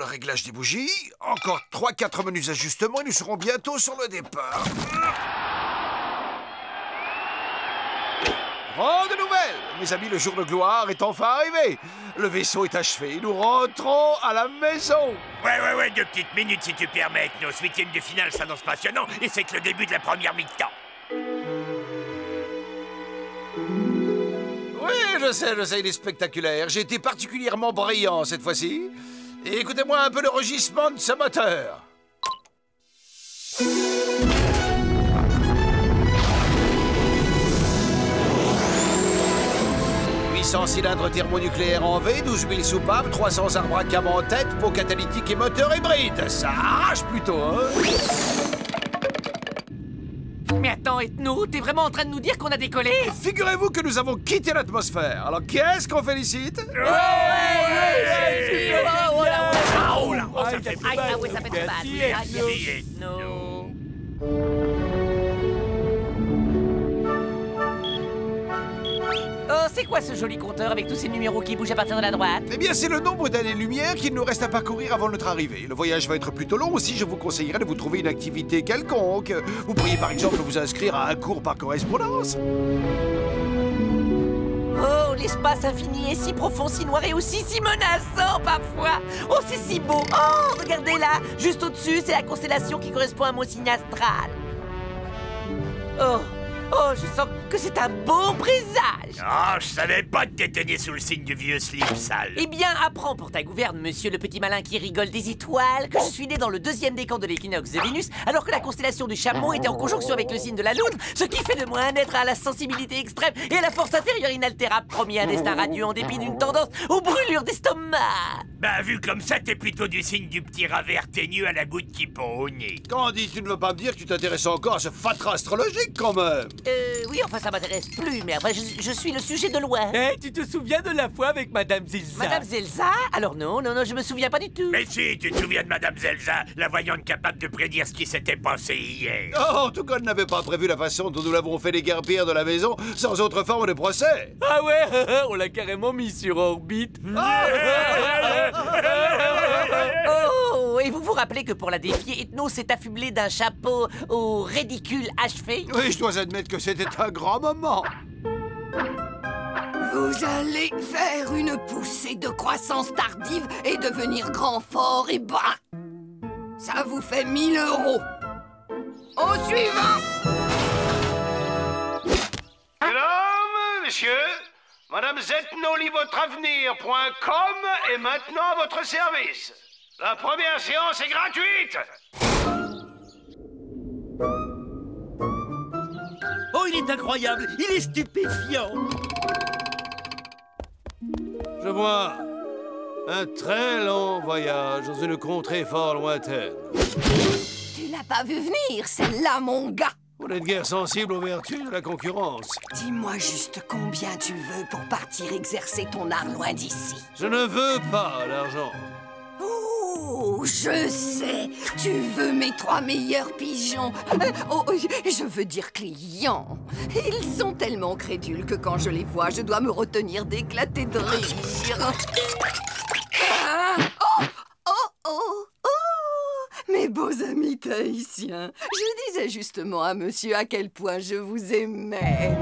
le réglage des bougies. Encore 3-4 menus ajustements et nous serons bientôt sur le départ. Grande nouvelle! Mes amis, le jour de gloire est enfin arrivé. Le vaisseau est achevé. Nous rentrons à la maison. Ouais, 2 petites minutes si tu permets. Nos 8e de finale s'annonce passionnant et c'est que le début de la première mi-temps. Oui, je sais, il est spectaculaire. J'ai été particulièrement brillant cette fois-ci. Et écoutez-moi un peu le rugissement de ce moteur. 800 cylindres thermonucléaires en V, 12 000 soupapes, 300 arbres à cam en tête, pot catalytique et moteur hybride. Ça arrache plutôt, hein? Mais attends, Ethno, t'es vraiment en train de nous dire qu'on a décollé? Figurez-vous que nous avons quitté l'atmosphère. Alors, qu'est-ce qu'on félicite? Ça fait mal. Ethno. Oh, c'est quoi ce joli compteur avec tous ces numéros qui bougent à partir de la droite? Eh bien, c'est le nombre d'années-lumière qu'il nous reste à parcourir avant notre arrivée. Le voyage va être plutôt long aussi, je vous conseillerais de vous trouver une activité quelconque. Vous pourriez par exemple vous inscrire à un cours par correspondance. Oh, l'espace infini est si profond, si noir et aussi si menaçant parfois. Oh, c'est si beau. Oh, regardez là, juste au-dessus, c'est la constellation qui correspond à mon signe astral. Oh, je sens que c'est un beau présage. Oh, je savais pas que t'étais né sous le signe du vieux slip sale. Eh bien, apprends pour ta gouverne, monsieur le petit malin qui rigole des étoiles, que je suis né dans le 2e décan de l'équinoxe de Vénus, alors que la constellation du Chameau était en conjonction avec le signe de la Loutre, ce qui fait de moi un être à la sensibilité extrême et à la force intérieure inaltérable, promis un destin radieux en dépit d'une tendance aux brûlures d'estomac. Bah, vu comme ça, t'es plutôt du signe du petit rat vert teigneux à la goutte qui pend au nez. Candy, tu ne veux pas me dire que tu t'intéresses encore à ce fatras astrologique quand même? Oui, enfin, ça m'intéresse plus, mais après, je suis le sujet de loin. Eh, tu te souviens de la fois avec Madame Zelza? Madame Zelza? Alors non, je me souviens pas du tout. Mais si, tu te souviens de Madame Zelza, la voyante capable de prédire ce qui s'était passé hier. Oh, en tout cas, elle n'avait pas prévu la façon dont nous l'avons fait déguerpir de la maison sans autre forme de procès. Ah ouais, on l'a carrément mis sur orbite. Oh, et vous vous rappelez que pour la défier, Ethno s'est affublé d'un chapeau au ridicule achevé? Oui, je dois admettre que c'était un grand moment. Vous allez faire une poussée de croissance tardive et devenir grand, fort et bas. Ça vous fait 1 000 €. Au suivant! Mesdames, messieurs, Madame zetnolivotravenir.com est maintenant à votre service. La première séance est gratuite. Oh, il est incroyable, il est stupéfiant. Je vois un très long voyage dans une contrée fort lointaine. Tu l'as pas vu venir, celle-là, mon gars. Vous n'êtes guère sensible aux vertus de la concurrence. Dis-moi juste combien tu veux pour partir exercer ton art loin d'ici. Je ne veux pas l'argent. Oh, je sais. Tu veux mes 3 meilleurs pigeons. Je veux dire clients. Ils sont tellement crédules que quand je les vois, je dois me retenir d'éclater de rire. Ah, mes beaux amis tahitiens, je disais justement à monsieur à quel point je vous aimais.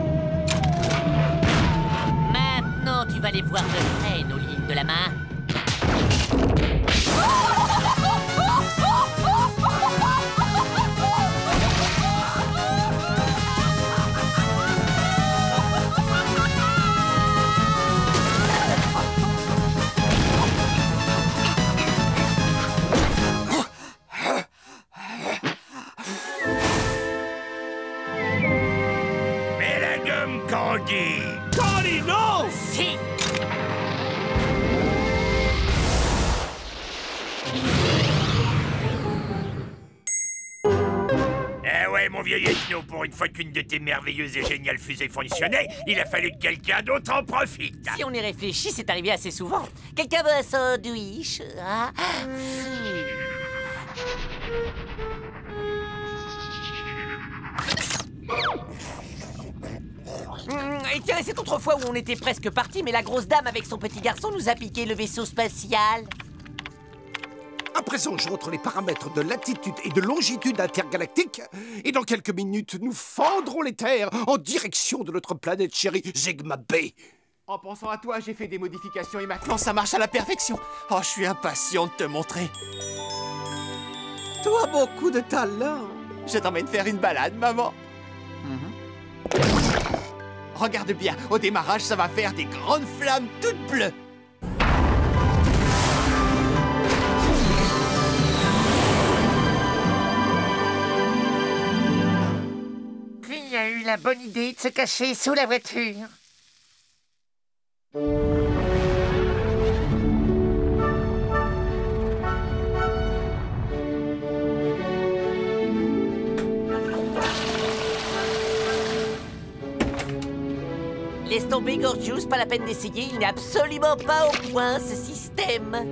Maintenant, tu vas les voir de près, nos lignes de la main. Mais la gomme Candy! Candy, non! Si! Eh ouais, mon vieil Ethno, pour une fois qu'une de tes merveilleuses et géniales fusées fonctionnait, il a fallu que quelqu'un d'autre en profite. Si on y réfléchit, c'est arrivé assez souvent. Quelqu'un veut un sandwich, hein? Et tiens, c'est autrefois où on était presque parti, mais la grosse dame avec son petit garçon nous a piqué le vaisseau spatial. présent, je rentre les paramètres de latitude et de longitude intergalactique. Et dans quelques minutes, nous fendrons les terres en direction de notre planète chérie, Sigma B. En pensant à toi, j'ai fait des modifications et maintenant ça marche à la perfection. Oh, je suis impatient de te montrer. Tu as beaucoup de talent. Je t'emmène faire une balade, maman. Regarde bien, au démarrage, ça va faire des grandes flammes toutes bleues. Qui a eu la bonne idée de se cacher sous la voiture? Laisse tomber, Gorgeous, pas la peine d'essayer, il n'est absolument pas au point, ce système.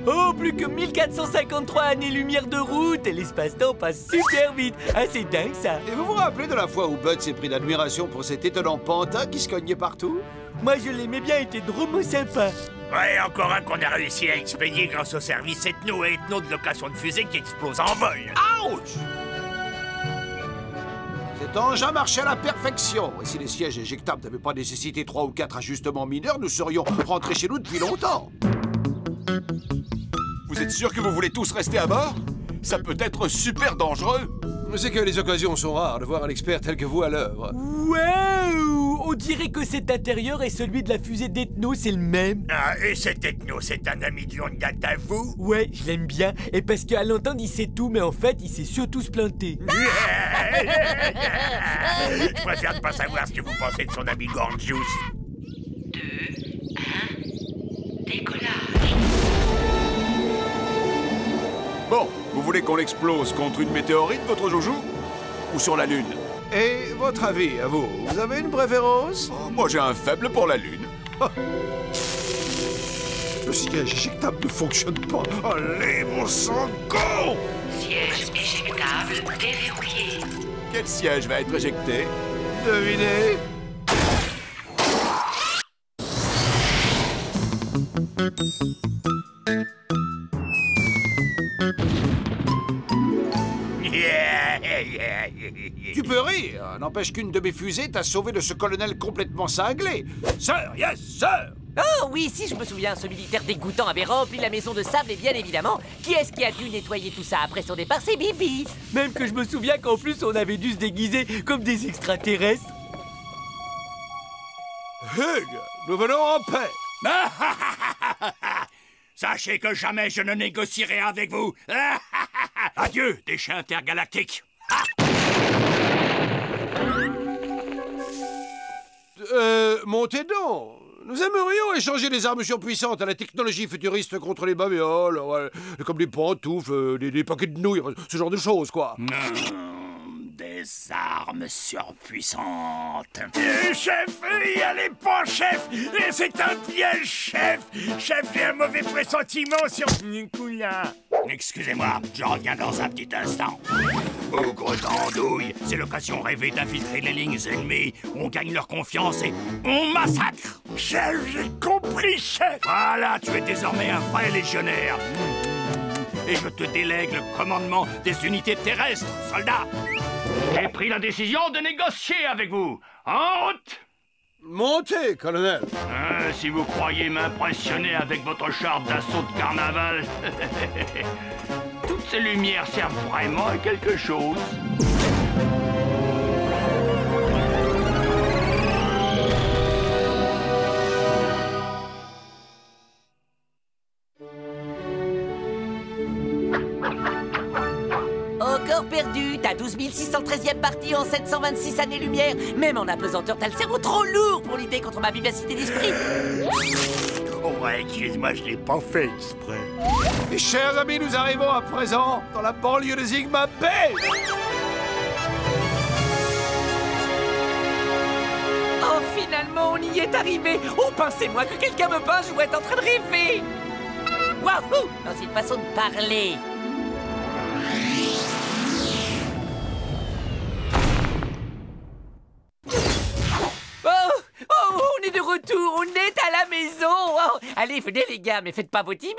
Oh, plus que 1453 années-lumière de route et l'espace-temps passe super vite. Ah, c'est dingue, ça. Et vous vous rappelez de la fois où Bud s'est pris d'admiration pour cet étonnant pantin qui se cognait partout? Moi, je l'aimais bien, il était drôlement sympa. Ouais, encore un qu'on a réussi à expédier grâce au service ethno et ethno de location de fusée qui explose en vol. Ouch! Cet engin marchait à la perfection. Et si les sièges éjectables n'avaient pas nécessité 3 ou 4 ajustements mineurs, nous serions rentrés chez nous depuis longtemps. Vous êtes sûr que vous voulez tous rester à bord? Ça peut être super dangereux. C'est que les occasions sont rares de voir un expert tel que vous à l'œuvre. Waouh! On dirait que cet intérieur et celui de la fusée d'Ethno, c'est le même. Ah, et cet ethno, c'est un ami de longue date à vous? Ouais, je l'aime bien. Et parce qu'à l'entendre, il sait tout, mais en fait, il sait surtout se planter. Je préfère ne pas savoir ce que vous pensez de son ami Gorgeous. 2, 1, décollage. Bon, vous voulez qu'on l'explose contre une météorite, votre joujou? Ou sur la Lune? Et votre avis, à vous? Vous avez une préférence? Oh, moi, j'ai un faible pour la Lune. Le siège éjectable ne fonctionne pas. Allez, mon sang, go! Siège éjectable déverrouillé. Quel siège va être éjecté? Devinez. Tu peux rire, n'empêche qu'une de mes fusées t'a sauvé de ce colonel complètement cinglé. Sir, yes, sir! Oh oui, si je me souviens, ce militaire dégoûtant avait rempli la maison de sable et bien évidemment, qui est-ce qui a dû nettoyer tout ça après son départ? C'est Bibi. Même que je me souviens qu'en plus, on avait dû se déguiser comme des extraterrestres. Hugh, nous venons en paix. Sachez que jamais je ne négocierai avec vous. Adieu, déchets intergalactiques. Montez donc. Nous aimerions échanger des armes surpuissantes à la technologie futuriste contre les babioles, ouais, comme des pantoufles, des paquets de nouilles, ce genre de choses, quoi. Des armes surpuissantes. Chef, y allez pas, chef. C'est un piège, chef. Chef, j'ai un mauvais pressentiment sur Nicolas. Excusez-moi, je reviens dans un petit instant. Bougre d'andouille, c'est l'occasion rêvée d'infiltrer les lignes ennemies. On gagne leur confiance et on massacre. Chef, j'ai compris, chef. Voilà, tu es désormais un vrai légionnaire. Et je te délègue le commandement des unités terrestres, soldats. J'ai pris la décision de négocier avec vous. En route! Montez, colonel. Si vous croyez m'impressionner avec votre char d'assaut de carnaval, toutes ces lumières servent vraiment à quelque chose. Encore perdu, t'as 12 613e partie en 726 années-lumière. Même en apesanteur, t'as le cerveau trop lourd pour lutter contre ma vivacité d'esprit. Oh ouais, excuse-moi, je l'ai pas fait exprès. Et chers amis, nous arrivons à présent dans la banlieue de Sigma B. Oh, finalement, on y est arrivé. Oh, pensez-moi que quelqu'un me pince, je dois être en train de rêver. Wouhou! Non, c'est une façon de parler. Oh, on est de retour, on est à la maison. Oh, Allez, venez les gars, mais faites pas vos timides.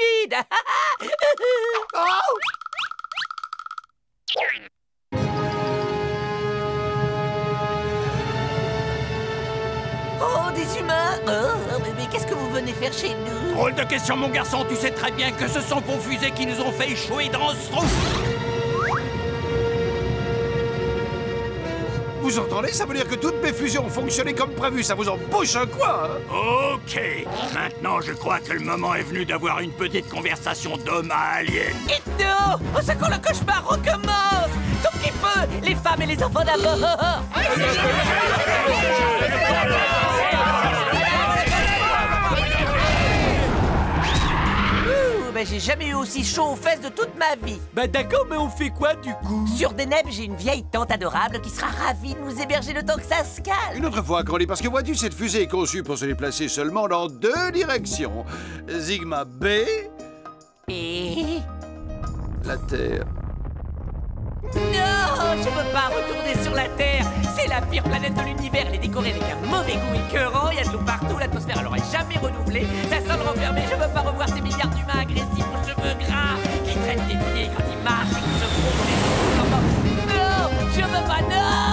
Oh, des humains. Mais qu'est-ce que vous venez faire chez nous? Drôle de question, mon garçon. Tu sais très bien que ce sont vos fusées qui nous ont fait échouer dans ce trou. Vous entendez? Ça veut dire que toutes mes fusions ont fonctionné comme prévu. Ça vous embauche un coin, hein? Ok. Maintenant, je crois que le moment est venu d'avoir une petite conversation d'homme à alien. Et non! Oh, c'est quand le cauchemar recommence! Sauf qu'il peut! Les femmes et les enfants d'abord! Ben, j'ai jamais eu aussi chaud aux fesses de toute ma vie. Bah d'accord, mais on fait quoi du coup? Sur Deneb, j'ai une vieille tante adorable qui sera ravie de nous héberger le temps que ça se calme. Une autre fois, Crowley, parce que vois-tu, cette fusée est conçue pour se déplacer seulement dans 2 directions. Sigma B, Et... la Terre. Non, je veux pas retourner sur la Terre. C'est la pire planète de l'univers. Elle est décorée avec un mauvais goût écœurant. Il y a de l'eau partout. L'atmosphère, elle aurait jamais renouvelé. Ça sonne renfermé. Je veux pas revoir ces milliards d'humains agressifs aux cheveux gras qui traînent des pieds quand ils marchent et qui se frottent les os. Non, je veux pas, non.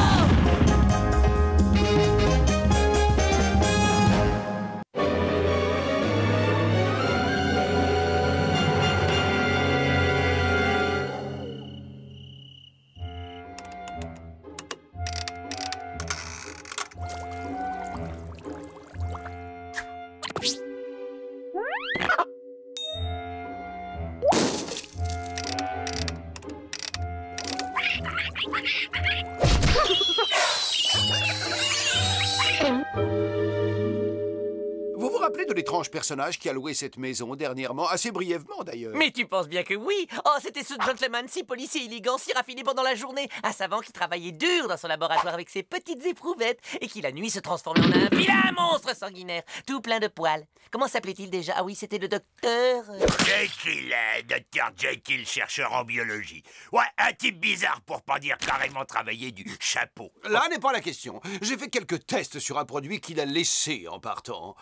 Vous vous rappelez de l'étrange personnage qui a loué cette maison dernièrement, assez brièvement d'ailleurs? Mais tu penses bien que oui. Oh, c'était ce gentleman si poli, si élégant, si raffiné pendant la journée. Un savant qui travaillait dur dans son laboratoire avec ses petites éprouvettes et qui la nuit se transformait en un vilain monstre sanguinaire, tout plein de poils. Comment s'appelait-il déjà? Ah oui, c'était le docteur... Jekyll, docteur Jekyll, chercheur en biologie. Ouais, un type bizarre pour pas dire carrément travailler du chapeau. Là n'est pas la question. J'ai fait quelques tests sur un produit qu'il a laissé en partant.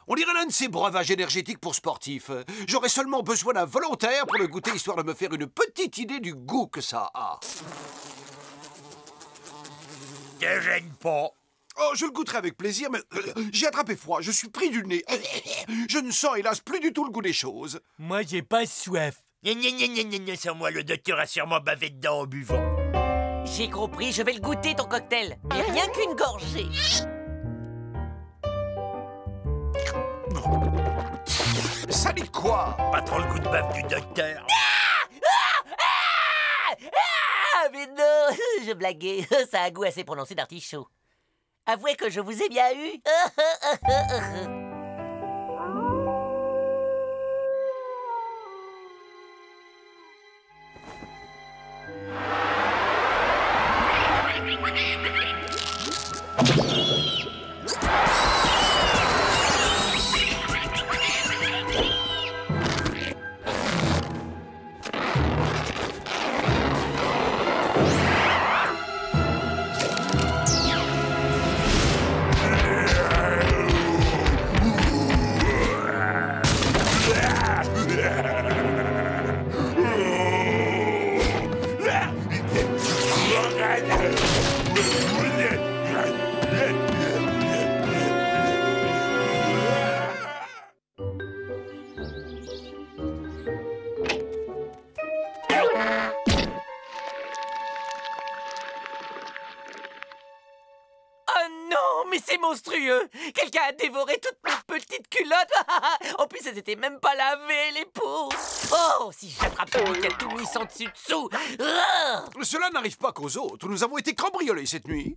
On dirait l'un de ces breuvages énergétiques pour sportifs. J'aurais seulement besoin d'un volontaire pour le goûter, histoire de me faire une petite idée du goût que ça a. Te gêne pas. Oh, je le goûterai avec plaisir, mais j'ai attrapé froid, je suis pris du nez. Je ne sens hélas plus du tout le goût des choses. Moi, j'ai pas soif. Sans moi, le docteur a sûrement bavé dedans en buvant. J'ai compris, je vais le goûter ton cocktail. Mais rien qu'une gorgée. Ça dit quoi? Pas trop le goût de bave du docteur. Ah, mais non, je blaguais. Ça a un goût assez prononcé d'artichaut. Avouez que je vous ai bien eu. C'est monstrueux! Quelqu'un a dévoré toutes mes petites culottes! En plus, elles étaient même pas lavées, les pauvres! Oh, si j'attrape celui qui a tout mis sans dessus-dessous! Cela n'arrive pas qu'aux autres. Nous avons été cambriolés cette nuit.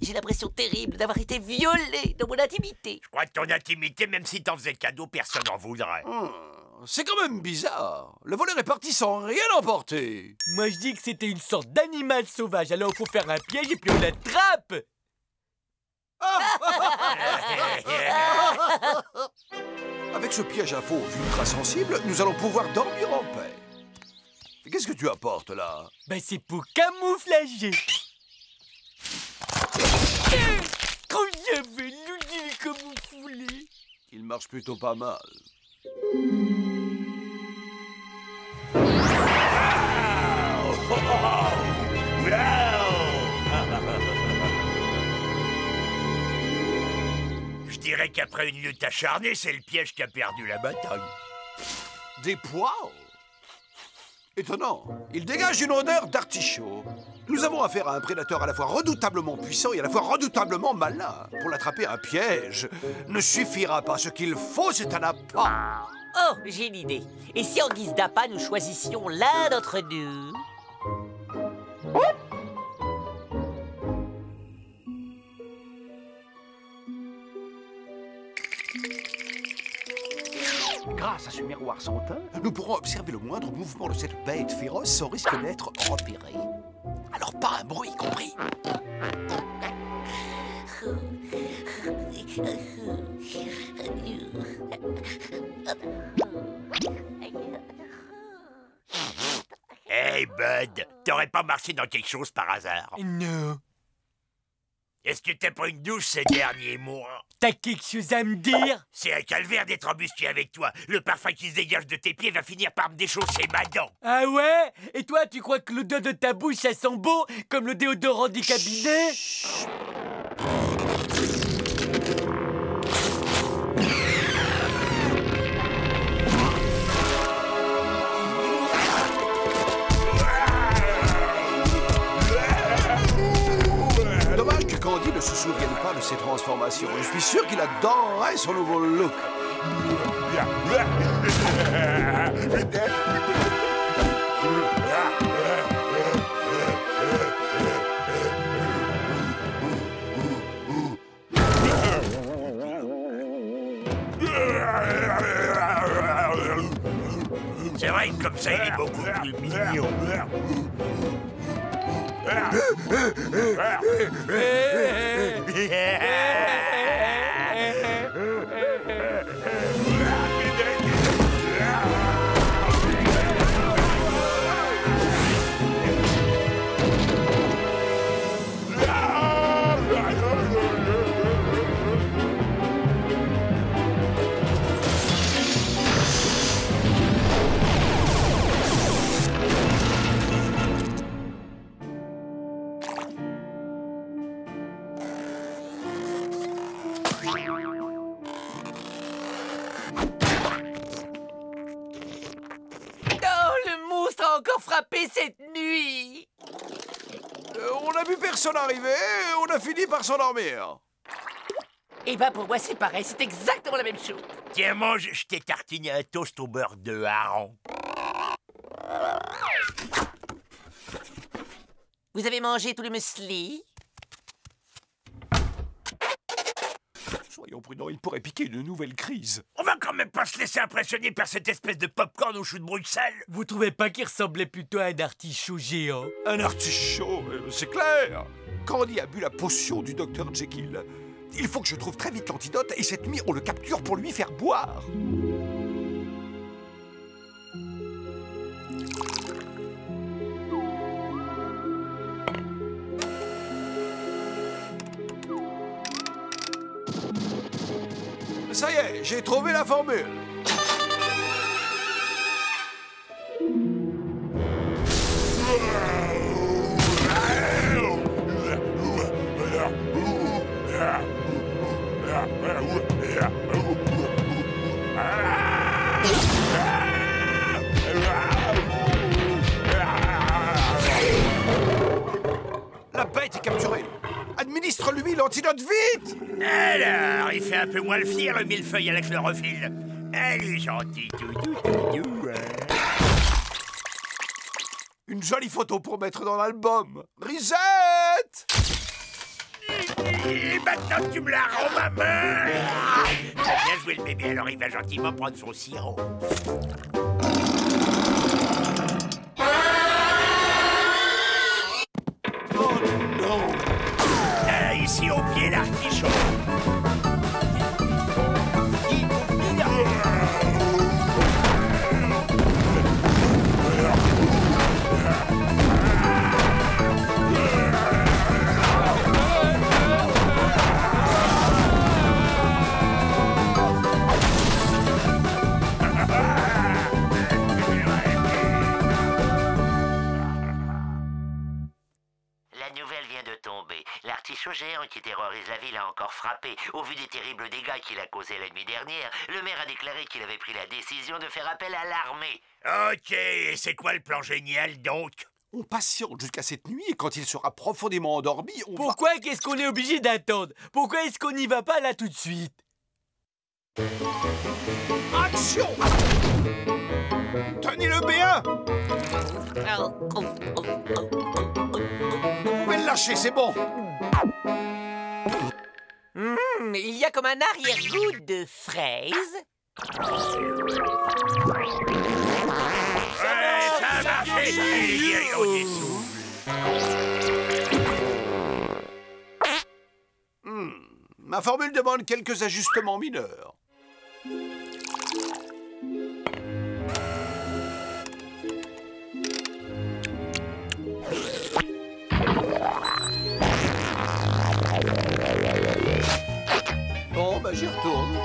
J'ai l'impression terrible d'avoir été violée dans mon intimité. Je crois que ton intimité, même si t'en faisais cadeau, personne n'en voudrait. C'est quand même bizarre. Le voleur est parti sans rien emporter. Moi, je dis que c'était une sorte d'animal sauvage. Alors, il faut faire un piège et puis on l'attrape. Avec ce piège à fauve ultra sensible, nous allons pouvoir dormir en paix. Qu'est-ce que tu apportes là? Ben, c'est pour camouflager. Quand j'avais l'outil comme vous voulez. Il marche plutôt pas mal. Je dirais qu'après une lutte acharnée, c'est le piège qui a perdu la bataille. Des pois? Étonnant. Il dégage une odeur d'artichaut. Nous avons affaire à un prédateur à la fois redoutablement puissant et à la fois redoutablement malin. Pour l'attraper, un piège ne suffira pas. Ce qu'il faut, c'est un appât. Oh, j'ai une idée. Et si en guise d'appât, nous choisissions l'un d'entre nous? Grâce à ce miroir sans teint, nous pourrons observer le moindre mouvement de cette bête féroce sans risque d'être repéré. Alors pas un bruit compris. Hey, Bud, t'aurais pas marché dans quelque chose par hasard? Non. Est-ce que t'as pris une douche ces derniers mois? T'as quelque chose à me dire? C'est un calvaire d'être embusqué avec toi. Le parfum qui se dégage de tes pieds va finir par me déchausser ma dent. Ah ouais? Et toi, tu crois que l'odeur de ta bouche, ça sent bon, comme le déodorant du cabinet? Dommage que Candy ne se souvienne pas de ses transformations. Je suis sûr qu'il adorerait son nouveau look. C'est vrai que comme ça, il est beaucoup plus mignon. Encore frappé cette nuit. On a vu personne arriver, on a fini par s'endormir. Eh ben pour moi c'est pareil, c'est exactement la même chose. Tiens, mange, je t'ai tartiné un toast au beurre de hareng. Vous avez mangé tout le muesli? Soyons prudents, il pourrait piquer une nouvelle crise. On va quand même pas se laisser impressionner par cette espèce de popcorn au chou de Bruxelles. Vous trouvez pas qu'il ressemblait plutôt à un artichaut géant? Un artichaut, c'est clair. Candy a bu la potion du Dr Jekyll. Il faut que je trouve très vite l'antidote et cette nuit on le capture pour lui faire boire. Ça y est, j'ai trouvé la formule. La bête est capturée. Administre-lui l'antidote vite! Alors, il fait un peu moins le fier, le millefeuille à la chlorophylle. Elle est gentille, tout. Une jolie photo pour mettre dans l'album. Risette! Et maintenant que tu me la rends, ma main! Bien joué le bébé, alors il va gentiment prendre son sirop. Oh non! Ici au pied l'artichaut. artichaut géant qui terrorise la ville a encore frappé. Au vu des terribles dégâts qu'il a causés la nuit dernière, le maire a déclaré qu'il avait pris la décision de faire appel à l'armée. Ok, et c'est quoi le plan génial donc? On patiente jusqu'à cette nuit et quand il sera profondément endormi, on Pourquoi qu'est-ce qu'on est obligé d'attendre? Pourquoi est-ce qu'on n'y va pas là tout de suite? Action! Tenez-le bien! Vous pouvez le lâcher, c'est bon! Il y a comme un arrière-goût de fraise. Ouais, ça a marché! On dessouffle. Ma formule demande quelques ajustements mineurs. Bon, bah j'y retourne.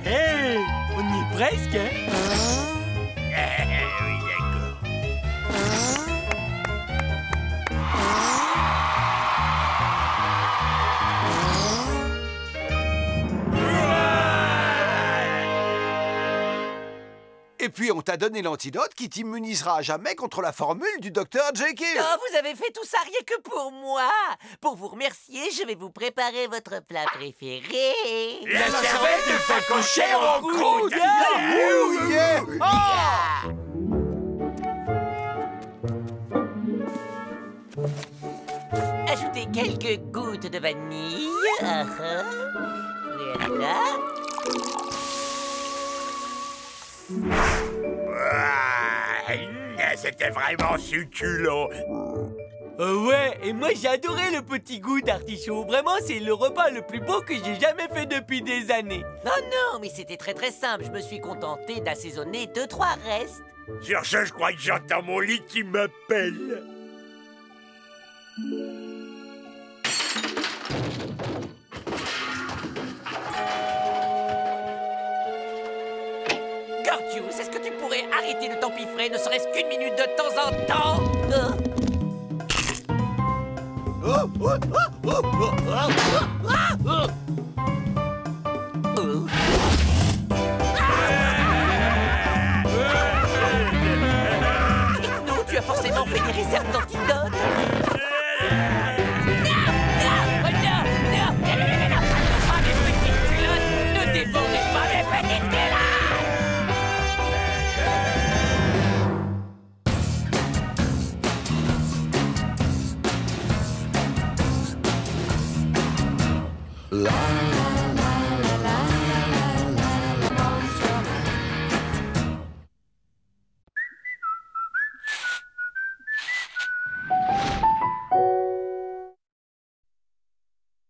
Hey, on y est presque, hein? Oui, d'accord. Et puis on t'a donné l'antidote qui t'immunisera à jamais contre la formule du docteur Jekyll. Oh, vous avez fait tout ça rien que pour moi. Pour vous remercier, je vais vous préparer votre plat préféré. La cervelle de facochère en croûte! Ouh, yeah. Ajoutez quelques gouttes de vanille. Voilà. C'était vraiment succulent. Ouais, et moi j'ai adoré le petit goût d'artichaut. Vraiment, c'est le repas le plus beau que j'ai jamais fait depuis des années. Non, mais c'était très simple. Je me suis contenté d'assaisonner 2-3 restes. Sur ce, je crois que j'entends mon lit qui m'appelle. Gordius, est-ce que tu pourrais arrêter de t'empiffrer, ne serait-ce qu'une minute de temps en temps? Non, tu as forcément fait des réserves d'antidote.